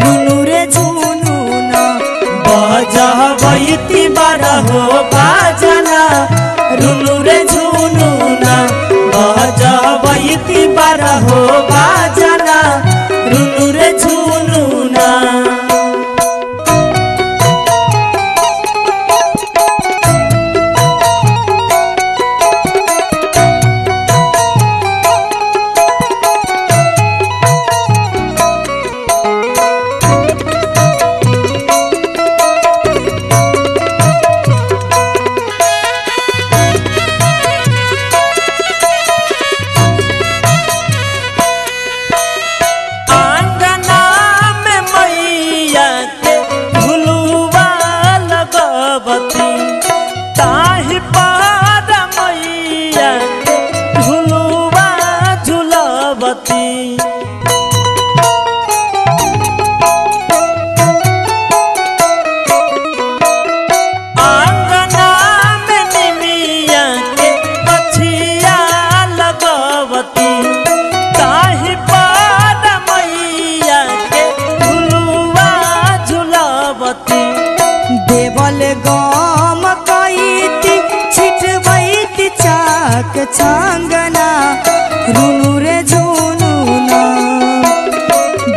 रुनु रे झुनु ना बजबैती बारहो बाजना रुनु रे झुनु ना बजबैती बारहो बाजना रुनु रे झुनु ना। ताहि पार मैया झुलुआ झुलबती आंगना में निमिया के पछिया लगवती ताहि पार मैया के झुलुआ झुलबती। देवल गम कईती छिटबैती चाक छांगना रुनु रे झुनु ना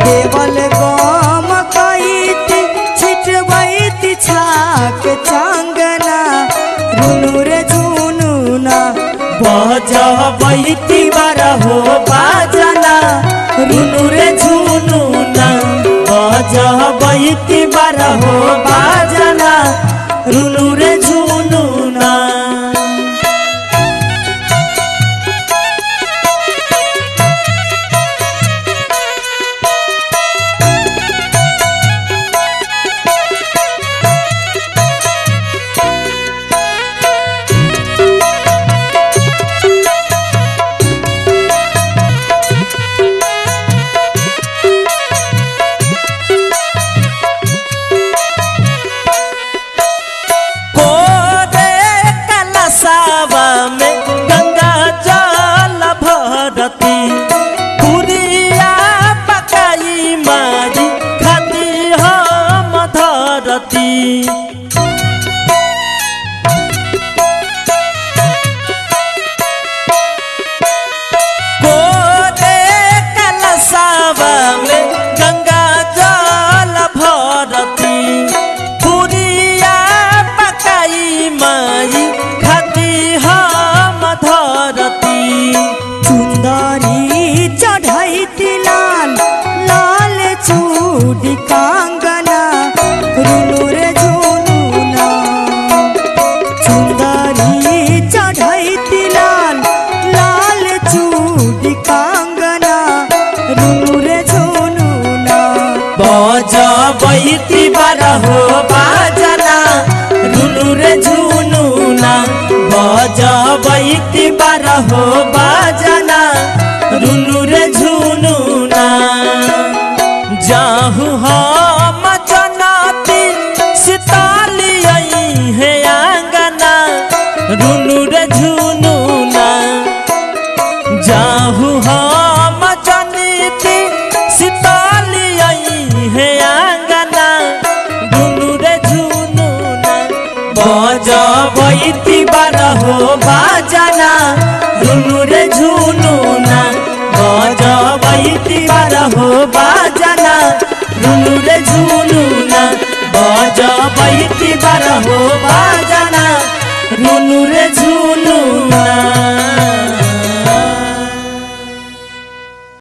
देवल गम कईती छिटबैती छाक छांगना रुनु रे झुनु ना बजबैती बारहो बाजना रुनु रे झुनु ना बजबैती बारहो बाजना रुनु रे झुनु ना। पुरिया पकाई मारी खाती हम धरती कोरे कलशवा में गंगा जल भरती पुरिया पकाई मारी खाती हम धरती। चुंदरी चढ़ैती लाल लाल चूड़ी कांगना रुनु रे झुनु ना चुंदरी चढ़ैती लाल लाल चूड़ी कांगना रुनु रे झुनु ना बजबैती बारहो बाजना रुनु रे झुनु ना बजबैती बारहो बाजना रुनु रे झुनु ना। जाहु हम जनाती सिताली आई है आंगना रुनु रे झुनु ना जाहु हम जनीती सिताली आई है आंगना रुनु रे झुनु ना बजबैती बारहो बाज